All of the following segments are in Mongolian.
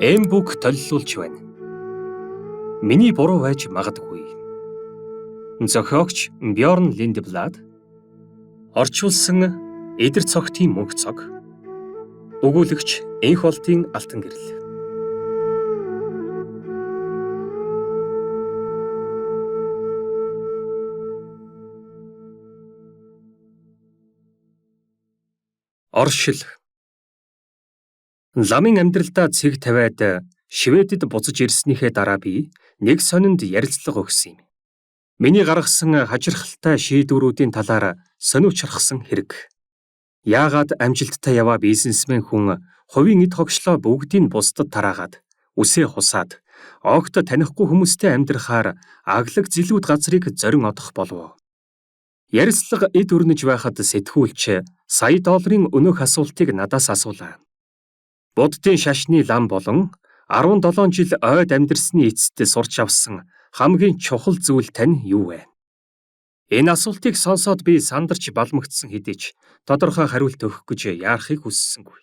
Эм бүх толилуулж байна. Миний буруу байж магадгүй. Зохиогч Бьорн Линдблад. Орчуулсан Эдэр цогтын мөнх цог. Өгүүлэгч Энх болтын алтан гэрэл. Оршил. Ламын амьдралдаа цэг тавиад Шведэд буцаж ирснийхээ дараа би нэг сонинд ярилцлага өгсөн юм. Миний гаргасан хачирхалтай шийдвэрүүдийн талаар сониучрахсан хэрэг. Яагаад амжилттай яваа бизнесмен хүн хувийн эд хогшлоо бүгдийг бусдад тараагаад үсээ хусаад огт танихгүй хүмүүстэй амьдрахаар аглаг зилүүд газрыг зорин одох болов. Ярилцлага эд өрнөж байхад сэтгүүлч сая долларын өнөөх асуултыг надаас асуулаа. Буддын шашны лам болон 17 жил ойд амьдарсны эцэст сурч авсан хамгийн чухал зүйл тань юу вэ? Энэ асуултыг сонсоод би сандарч балмагдсан хэдий ч тодорхой хариулт өгөх гэж яарахыг хүссэнгүй.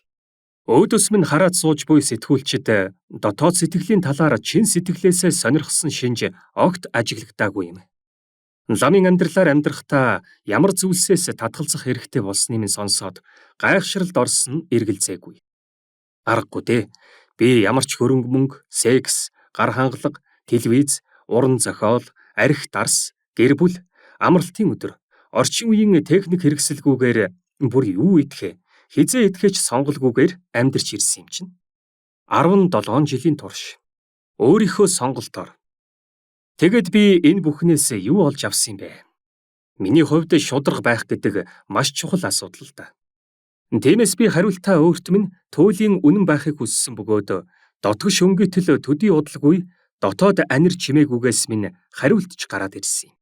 Өөдөөс минь хараад сууж буй сэтгүүлчид дотоод сэтгэлийн талаар чин сэтгэлээсээ сонирхсон шинж огт ажиглагдаагүй юм. Ламын амьдралаар амьдрахдаа ямар зүйлсээс татгалзах хэрэгтэй болсныг минь сонсоод гайхшралд орсон эргэлзээгүй. Аргагүй дээ. Би ямар ч хөрөнгө мөнгө, секс, гар хангалга, телевиз, уран зохиол, архи дарс, гэр бүл, амралтын өдөр, орчин үеийн техник хэрэгсэлгүйгээр бүр юу идэхэ, хизээ идэхэж сонголгүйгээр амьдарч ирсэн юм чинь. 17 жилийн турш өөрийнхөө сонголтоор. Тэгэд би энэ бүхнээс юу олж авсан юм бэ? Миний хувьд шударга байх гэдэг маш чухал асуудал л да. Тиймээс би хариултаа өөрт минь туйлын үнэн байхыг хүссэн бөгөөд дотгош өнгөтөл төдий удалгүй дотоод анир чимээгүйгээс минь хариултч гараад ирсэн юм.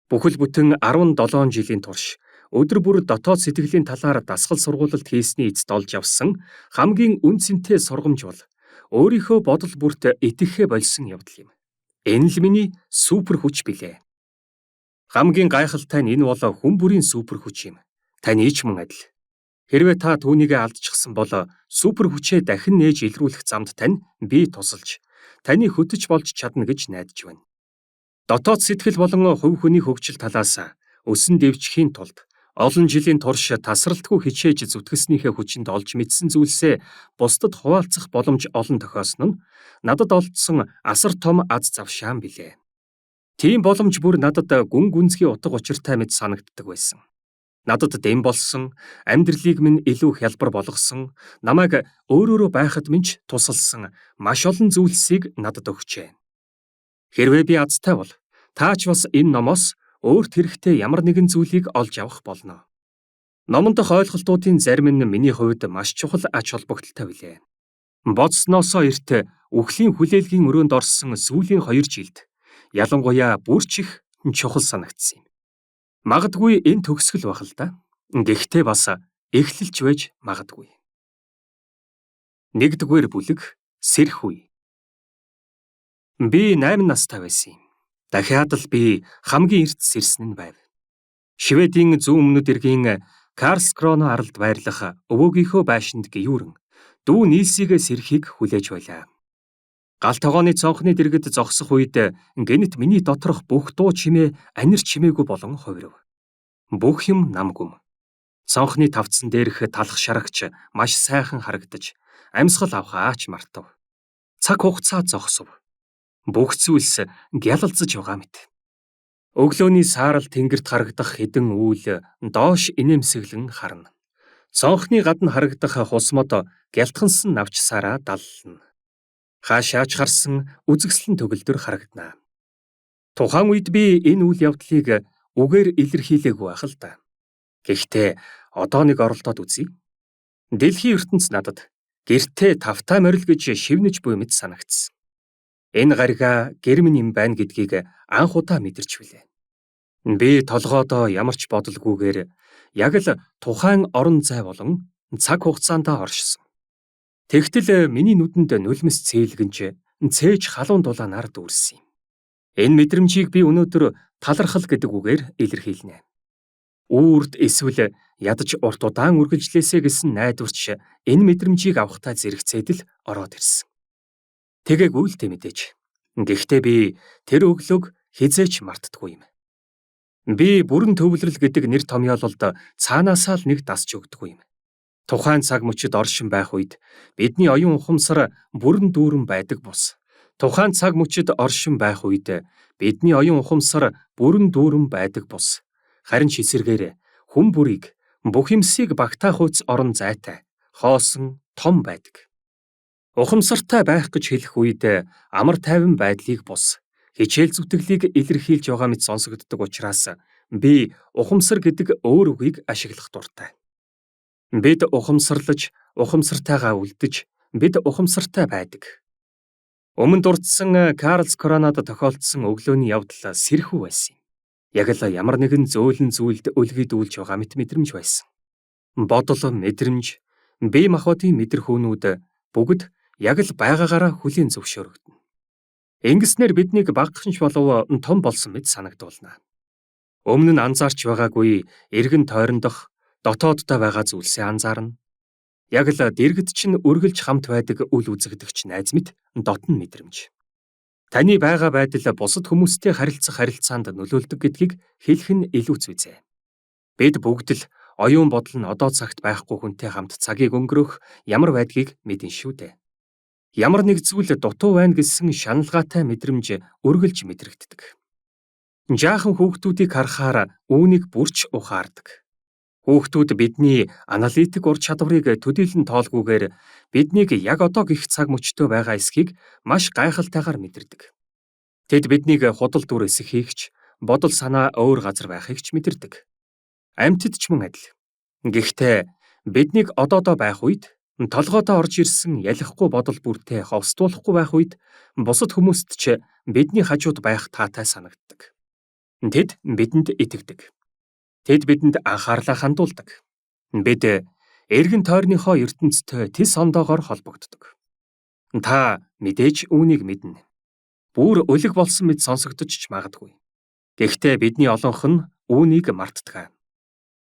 Бүхэл бүтэн 17 жилийн турш өдөр бүр дотоод сэтгэлийн талаар дасгал сургуулалт хийсний эцэст олж авсан хамгийн үнцэнтэй сургамж бол өөрийнхөө бодол бүрт итгэхээ болсон явдал юм. Энэ л миний супер хүч билээ. Хамгийн гайхалтай нь энэ бол хүн бүрийн супер хүч юм. Таны ч мөн адил. Хэрвээ та түүнийгээ алдчихсан бол супер хүчээ дахин нээж илрүүлэх замд тань би тусалж, таны хөтөж болж чадна гэж найдаж байна. Дотоод сэтгэл болон хувь хүний хөгжил талаас өсөн дэвжихийн тулд олон жилийн турш тасралтгүй хичээж зүтгэснийхээ хүчинд олж мэдсэн зүйлсээ бусдад хуваалцах боломж олон тохиосон нь надад олдсон асар том аз завшаан билээ. Тийм боломж бүр надад гүн гүнзгий утга учиртай мэт санагддаг байсан. Надад дэм болсон, амьдралыг минь илүү хялбар болгосон, намайг өөрөөрөө байхад минь тусалсан маш олон зүйлсийг надад өгчээ. Хэрвээ би азтай бол, та ч бас энэ номоос өөрт хэрэгтэй ямар нэгэн зүйлийг олж авах болно. Номон дох ойлголтуудын зарим нь миний хувьд маш чухал ач холбогдолтой билээ. Бодсноосоо эрт үхлийн хүлээлгийн өрөөнд орсон сүүлийн 2 жилд ялангуяа бүрч их чухал санагдсан юм. Магадгүй энэ төгсгөл байх л да. Гэхдээ бас эхлэлч байж магадгүй. 1-р бүлэг сэрх үе. Би 8 настай байсан юм. Дахиад л би хамгийн эрт сэрсэн нь байв. Шведийн зүүн өмнөд эргийн Карлскроно аралд байрлах өвөөгийнхөө байшинд гүйрэн дүү нийлсийг сэрхийг хүлээж байлаа. Галт тогооны цонхны дэргэд зогсох үед гэнэт миний доторх бүх дуу чимээ анир чимээгүй болон хувирв. Бүх юм намгүм. Цонхны тавцсан дээрх талах шарагч маш сайхан харагдаж, амьсгал авахаач мартав. Цаг хугацаа зогсов. Бүх зүйлс гялалзаж байгаа мэт. Өглөөний саарал тэнгэрт харагдах хэдэн үйл доош инээмсэглэн харна. Цонхны гадна харагдах хусмод гялтгансан навчсаараа даллна. Хаашаач харсан үзэгслэн төгөлдөр харагдана. Тухайн үед би энэ үйл явдлыг үгээр илэрхийлээгүй байх л да. Гэхдээ одоо нэг оролдоод үзье. Дэлхийн ертөнц надад гэртээ тавтай морил гэж шивнэж буй мэт санагдсан. Энэ гарига гэрмэн юм байна гэдгийг анх удаа мэдэрч билээ. Би толгоодоо ямар ч бодолгүйгээр яг л тухайн орон зай болон цаг хугацаанд оршсон. Тэгтэл миний нүдэнд нулимс цээлгэнж цээж халуун дулаанаар дүүрсэн юм. Энэ мэдрэмжийг би өнөөдөр талархал гэдэг үгээр илэрхийлнэ. Үрд эсвэл ядаж урт удаан үргэлжлээсэ гэсэн найдварч энэ мэдрэмжийг авахтаа зэрэгцээд л ороод ирсэн. Тэгээгүй л дээ мэдээж. Гэхдээ би тэр өглөөг хизээч мартдаггүй юм. Би бүрэн төвлөрөл гэдэг нэр томьёололд цаанаасаа л нэг дасч өгдөггүй юм. Тухайн цаг мөчид оршин байх үед бидний оюун ухамсар бүрэн дүүрэн байдаг бус. Тухайн цаг мөчид оршин байх үед бидний оюун ухамсар бүрэн дүүрэн байдаг бус. Харин ч эсэргээр хүн бүрийг бүх юмсыг багтаах үз орон зайтай, хоосон, том байдаг. Ухамсартай байх гэж хэлэх үед амар тайван байдлыг бус. Хичээл зүтгэлийг илэрхийлж байгаа мэт сонсогддог учраас би ухамсар гэдэг өөр үгийг ашиглах дуртай. Бид ухамсарлаж, ухамсартайгаа үлдэж, бид ухамсартай байдаг. Өмнө дурдсан Карлс Коронад тохиолдсон өглөөний явдал сэрхүү байсан юм. Яг л ямар нэгэн зөөлөн зүйлд өлгийдүүлж байгаа мэт мэдрэмж байсан. Бодол, мэдрэмж, бие махбодын мэдрэхүүнүүд бүгд яг л байгаагаараа хүлээн зөвшөөрөгдөнө. Ингэснээр биднийг багахынч болов том болсон мэт санагдуулна. Өмнө нь анзаарч байгаагүй эргэн тойрондох дотооддоо байгаа зүйлсээ анзаарна. Яг л дэргэд чинь үргэлж хамт байдаг үл үзэгдэгч найз мэт дотн мэдрэмж. Таны байгаа байдал бусад хүмүүстэй харилцах харилцаанд нөлөөлдөг гэдгийг хэлэх нь илүү зүйтэй. Бид бүгд л оюун бодол нь одоо цагт байхгүй хүнтэй хамт цагийг өнгөрөөх ямар байдгийг мэдэн шүү дээ. Ямар нэг зүйл дутуу байна гэсэн шаналгаатай мэдрэмж үргэлж мэдрэгддэг. Жаахан хүүхдүүдийг харахаар үүнийг бүрч ухаардаг. Хүүхдүүд бидний аналитик ур чадварыг төдийлөн тоолгүйгээр биднийг яг одоо гих цаг мөчтөө байгаа эсхийг маш гайхалтайгаар мэдэрдэг. Тэд биднийг худал дүр эсэх хийгч, бодол санаа өөр газар байхыг ч мэдэрдэг. Амьтад ч мөн адил. Гэхдээ биднийг одоодоо байх үед толгойдоо орж ирсэн ялахгүй бодол бүртээ ховсдуулахгүй байх үед бусад хүмүүст ч бидний хажууд байх таатай санагддаг. Тэд бидэнд итгэдэг. Тэд бидэнд анхаарлаа хандуулдаг. Бид эргэн тойрныхоо ертөнцтэй тис ондоогоор холбогддог. Та мэдээж үүнийг мэднэ. Бүр өлег болсон мэт сонсогдож ч магадгүй. Гэхдээ бидний олонх нь үүнийг мартдаг.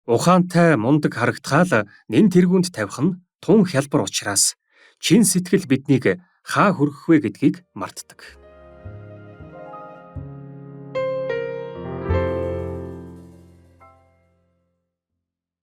Ухаантай мундаг харагдхаал нэн тэргүүнд тавих нь тун хялбар учраас чин сэтгэл биднийг хаа хүргэх вэ гэдгийг мартдаг.